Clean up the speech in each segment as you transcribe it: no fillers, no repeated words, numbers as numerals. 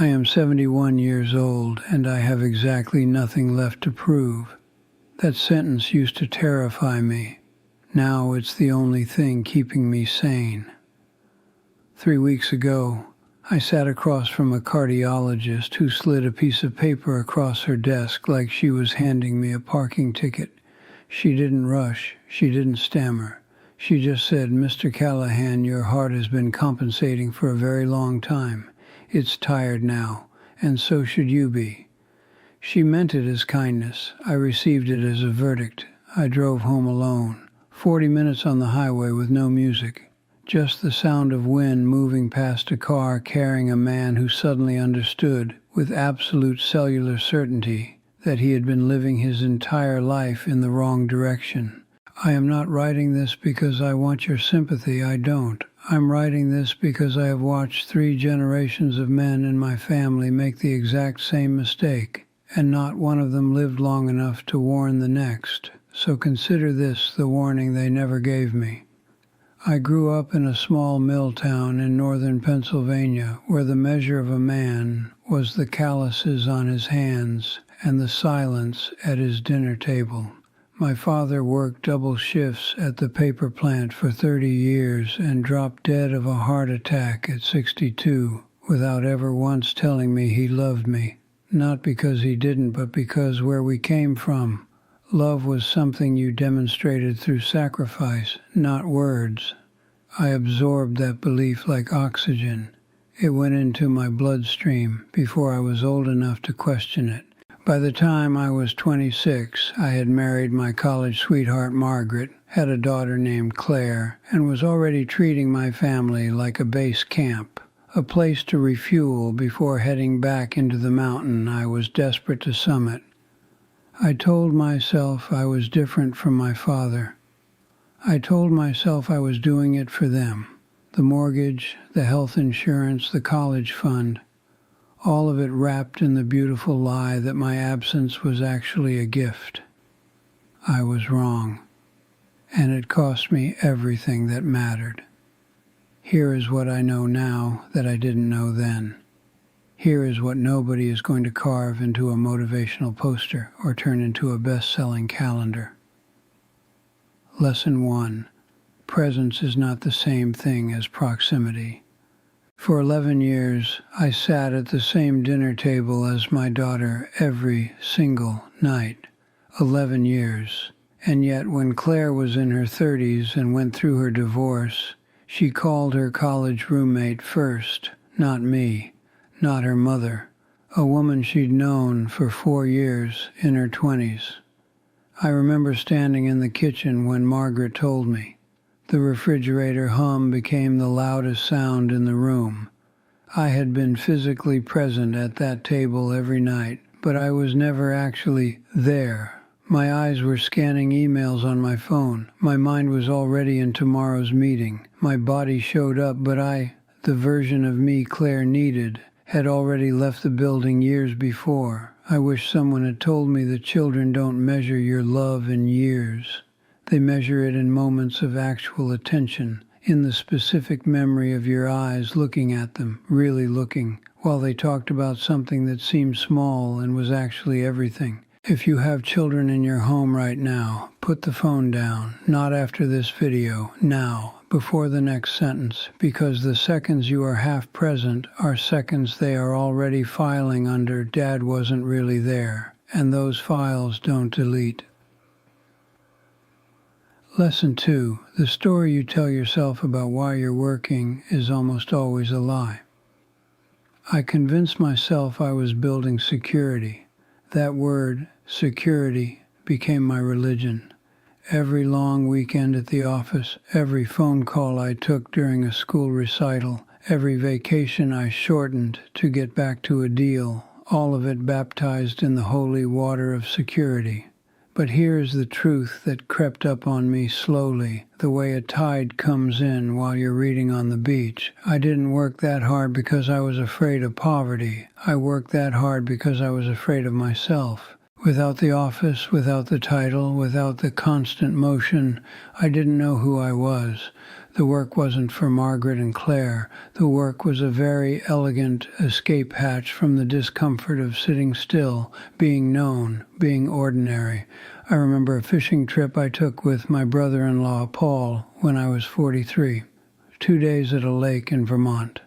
I am 71 years old, and I have exactly nothing left to prove. That sentence used to terrify me. Now it's the only thing keeping me sane. 3 weeks ago, I sat across from a cardiologist who slid a piece of paper across her desk like she was handing me a parking ticket. She didn't rush. She didn't stammer. She just said, "Mr. Callahan, your heart has been compensating for a very long time. It's tired now, and so should you be." She meant it as kindness. I received it as a verdict. I drove home alone, 40 minutes on the highway with no music. Just the sound of wind moving past a car carrying a man who suddenly understood, with absolute cellular certainty, that he had been living his entire life in the wrong direction. I am not writing this because I want your sympathy. I don't. I'm writing this because I have watched 3 generations of men in my family make the exact same mistake, and not one of them lived long enough to warn the next. So consider this the warning they never gave me. I grew up in a small mill town in northern Pennsylvania where the measure of a man was the calluses on his hands and the silence at his dinner table. My father worked double shifts at the paper plant for 30 years and dropped dead of a heart attack at 62 without ever once telling me he loved me. Not because he didn't, but because where we came from, love was something you demonstrated through sacrifice, not words. I absorbed that belief like oxygen. It went into my bloodstream before I was old enough to question it. By the time I was 26, I had married my college sweetheart Margaret, had a daughter named Claire, and was already treating my family like a base camp, a place to refuel before heading back into the mountain I was desperate to summit. I told myself I was different from my father. I told myself I was doing it for them. The mortgage, the health insurance, the college fund, all of it wrapped in the beautiful lie that my absence was actually a gift. I was wrong, and it cost me everything that mattered. Here is what I know now that I didn't know then. Here is what nobody is going to carve into a motivational poster or turn into a best-selling calendar. Lesson 1. Presence is not the same thing as proximity. For 11 years, I sat at the same dinner table as my daughter every single night. 11 years. And yet when Claire was in her 30s and went through her divorce, she called her college roommate first, not me, not her mother, a woman she'd known for 4 years in her 20s. I remember standing in the kitchen when Margaret told me. The refrigerator hum became the loudest sound in the room. I had been physically present at that table every night, but I was never actually there. My eyes were scanning emails on my phone. My mind was already in tomorrow's meeting. My body showed up, but the version of me Claire needed, had already left the building years before. I wish someone had told me that children don't measure your love in years. They measure it in moments of actual attention, in the specific memory of your eyes looking at them, really looking, while they talked about something that seemed small and was actually everything. If you have children in your home right now, put the phone down, not after this video, now, before the next sentence, because the seconds you are half present are seconds they are already filing under "Dad wasn't really there," and those files don't delete. Lesson 2. The story you tell yourself about why you're working is almost always a lie. I convinced myself I was building security. That word, security, became my religion. Every long weekend at the office, every phone call I took during a school recital, every vacation I shortened to get back to a deal, all of it baptized in the holy water of security. But here is the truth that crept up on me slowly, the way a tide comes in while you're reading on the beach. I didn't work that hard because I was afraid of poverty. I worked that hard because I was afraid of myself. Without the office, without the title, without the constant motion, I didn't know who I was. The work wasn't for Margaret and Claire. The work was a very elegant escape hatch from the discomfort of sitting still, being known, being ordinary. I remember a fishing trip I took with my brother-in-law, Paul, when I was 43. 2 days at a lake in Vermont.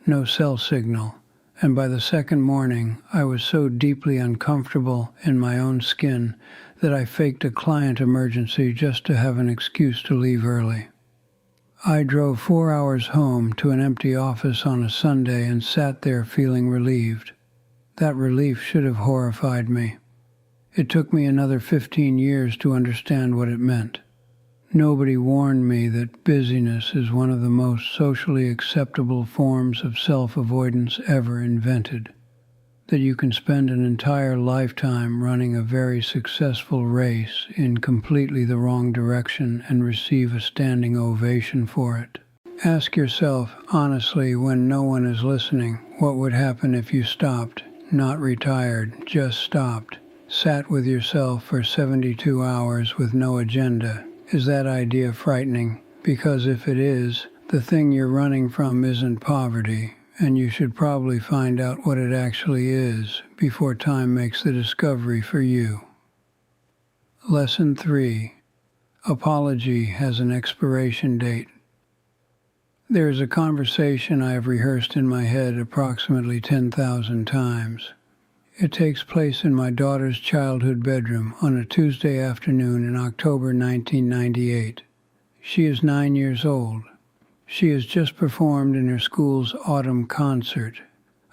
No cell signal. And by the second morning, I was so deeply uncomfortable in my own skin that I faked a client emergency just to have an excuse to leave early. I drove 4 hours home to an empty office on a Sunday and sat there feeling relieved. That relief should have horrified me. It took me another 15 years to understand what it meant. Nobody warned me that busyness is one of the most socially acceptable forms of self-avoidance ever invented. That you can spend an entire lifetime running a very successful race in completely the wrong direction and receive a standing ovation for it. Ask yourself, honestly, when no one is listening, what would happen if you stopped, not retired, just stopped, sat with yourself for 72 hours with no agenda? Is that idea frightening? Because if it is, the thing you're running from isn't poverty, and you should probably find out what it actually is before time makes the discovery for you. Lesson 3. Apology has an expiration date. There is a conversation I have rehearsed in my head approximately 10,000 times. It takes place in my daughter's childhood bedroom on a Tuesday afternoon in October 1998. She is 9 years old. She has just performed in her school's autumn concert,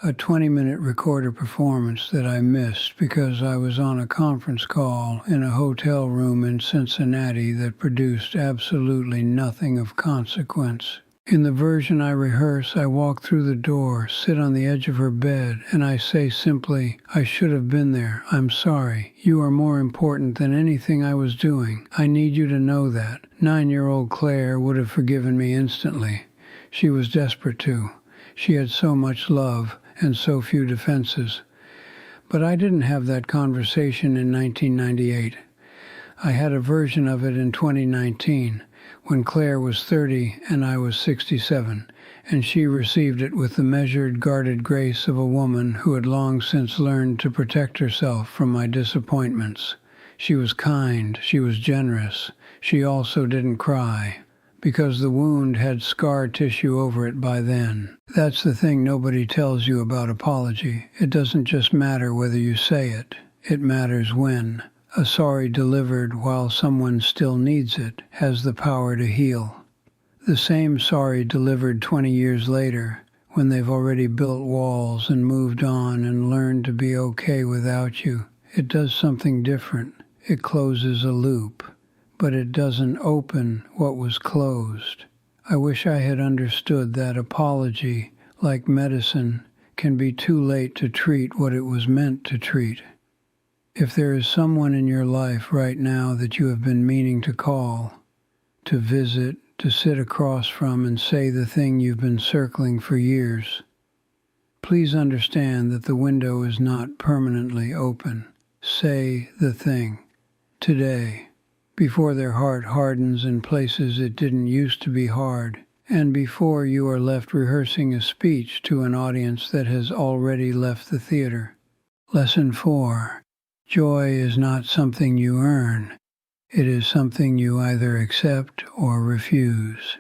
a 20-minute recorder performance that I missed because I was on a conference call in a hotel room in Cincinnati that produced absolutely nothing of consequence. In the version I rehearse, I walk through the door, sit on the edge of her bed, and I say simply, "I should have been there. I'm sorry. You are more important than anything I was doing. I need you to know that." 9-year-old Claire would have forgiven me instantly. She was desperate to. She had so much love and so few defenses. But I didn't have that conversation in 1998. I had a version of it in 2019. When Claire was 30 and I was 67, and she received it with the measured, guarded grace of a woman who had long since learned to protect herself from my disappointments. She was kind, she was generous, she also didn't cry, because the wound had scar tissue over it by then. That's the thing nobody tells you about apology. It doesn't just matter whether you say it, it matters when. A sorry delivered while someone still needs it has the power to heal. The same sorry delivered 20 years later, when they've already built walls and moved on and learned to be okay without you, it does something different. It closes a loop, but it doesn't open what was closed. I wish I had understood that apology, like medicine, can be too late to treat what it was meant to treat. If there is someone in your life right now that you have been meaning to call, to visit, to sit across from and say the thing you've been circling for years, please understand that the window is not permanently open. Say the thing. Today, before their heart hardens in places it didn't used to be hard, and before you are left rehearsing a speech to an audience that has already left the theater. Lesson 4. Joy is not something you earn. It is something you either accept or refuse.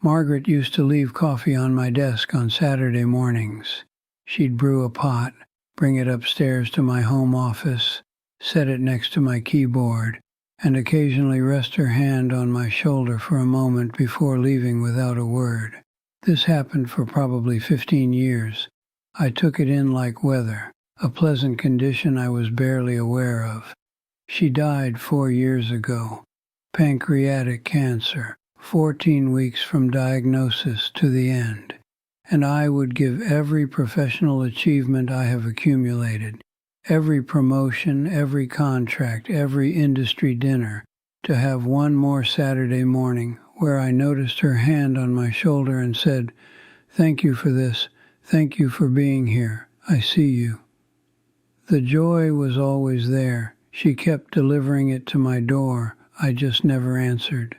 Margaret used to leave coffee on my desk on Saturday mornings. She'd brew a pot, bring it upstairs to my home office, set it next to my keyboard, and occasionally rest her hand on my shoulder for a moment before leaving without a word. This happened for probably 15 years. I took it in like weather. A pleasant condition I was barely aware of. She died 4 years ago. Pancreatic cancer, 14 weeks from diagnosis to the end. And I would give every professional achievement I have accumulated, every promotion, every contract, every industry dinner, to have one more Saturday morning where I noticed her hand on my shoulder and said, "Thank you for this. Thank you for being here. I see you." The joy was always there. She kept delivering it to my door. I just never answered.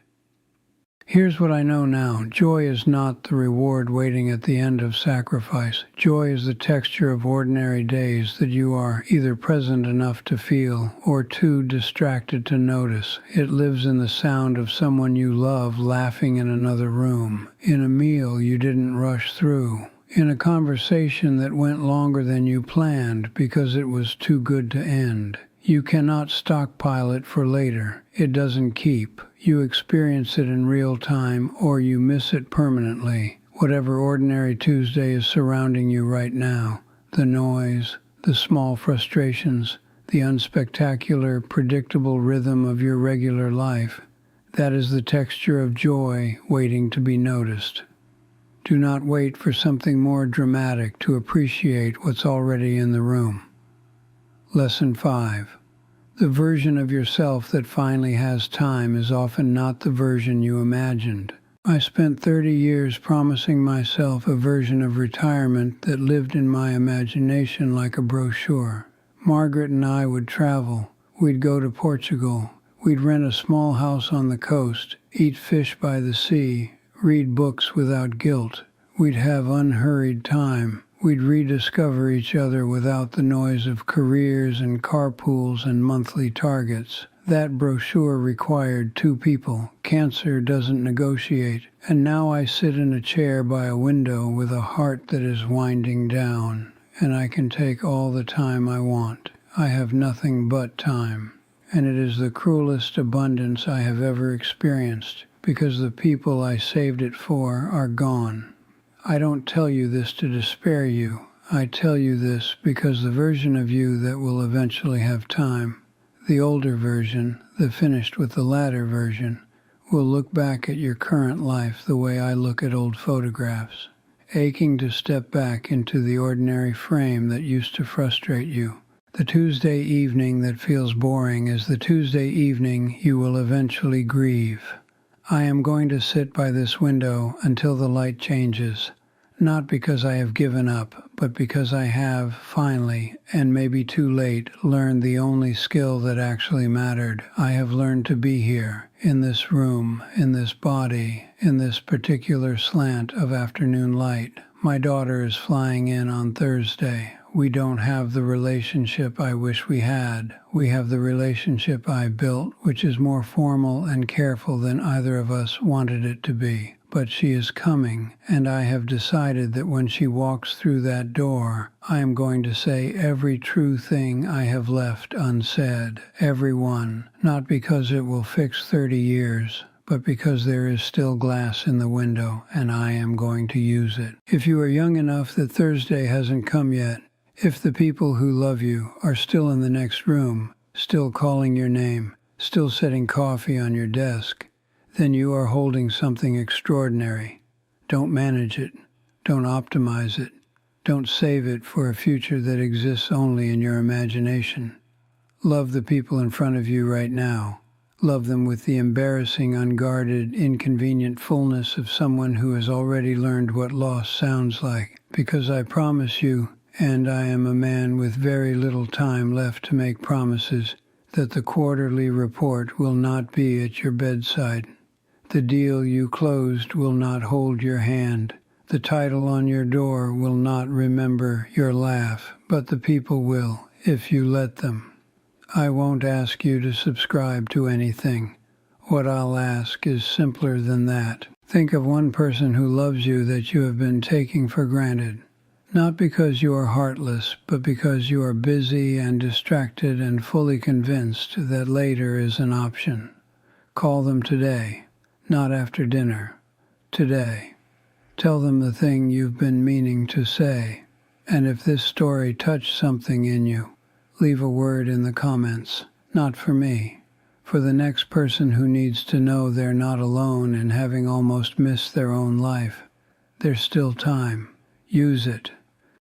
Here's what I know now. Joy is not the reward waiting at the end of sacrifice. Joy is the texture of ordinary days that you are either present enough to feel or too distracted to notice. It lives in the sound of someone you love laughing in another room, in a meal you didn't rush through, in a conversation that went longer than you planned because it was too good to end. You cannot stockpile it for later. It doesn't keep. You experience it in real time or you miss it permanently. Whatever ordinary Tuesday is surrounding you right now, the noise, the small frustrations, the unspectacular, predictable rhythm of your regular life, that is the texture of joy waiting to be noticed. Do not wait for something more dramatic to appreciate what's already in the room. Lesson 5. The version of yourself that finally has time is often not the version you imagined. I spent 30 years promising myself a version of retirement that lived in my imagination like a brochure. Margaret and I would travel. We'd go to Portugal. We'd rent a small house on the coast, eat fish by the sea, read books without guilt. We'd have unhurried time. We'd rediscover each other without the noise of careers and carpools and monthly targets. That brochure required 2 people. Cancer doesn't negotiate. And now I sit in a chair by a window with a heart that is winding down, and I can take all the time I want. I have nothing but time. And it is the cruelest abundance I have ever experienced, because the people I saved it for are gone. I don't tell you this to despair you. I tell you this because the version of you that will eventually have time, the older version, the finished with the latter version, will look back at your current life the way I look at old photographs, aching to step back into the ordinary frame that used to frustrate you. The Tuesday evening that feels boring is the Tuesday evening you will eventually grieve. I am going to sit by this window until the light changes, not because I have given up, but because I have, finally, and maybe too late, learned the only skill that actually mattered. I have learned to be here, in this room, in this body, in this particular slant of afternoon light. My daughter is flying in on Thursday. We don't have the relationship I wish we had. We have the relationship I built, which is more formal and careful than either of us wanted it to be. But she is coming, and I have decided that when she walks through that door, I am going to say every true thing I have left unsaid. Every one. Not because it will fix 30 years, but because there is still glass in the window, and I am going to use it. If you are young enough that Thursday hasn't come yet, if the people who love you are still in the next room, still calling your name, still setting coffee on your desk, then you are holding something extraordinary. Don't manage it. Don't optimize it. Don't save it for a future that exists only in your imagination. Love the people in front of you right now. Love them with the embarrassing, unguarded, inconvenient fullness of someone who has already learned what loss sounds like. Because I promise you, and I am a man with very little time left to make promises, that the quarterly report will not be at your bedside. The deal you closed will not hold your hand. The title on your door will not remember your laugh, but the people will, if you let them. I won't ask you to subscribe to anything. What I'll ask is simpler than that. Think of one person who loves you that you have been taking for granted. Not because you are heartless, but because you are busy and distracted and fully convinced that later is an option. Call them today, not after dinner. Today. Tell them the thing you've been meaning to say. And if this story touched something in you, leave a word in the comments. Not for me. For the next person who needs to know they're not alone in having almost missed their own life. There's still time. Use it.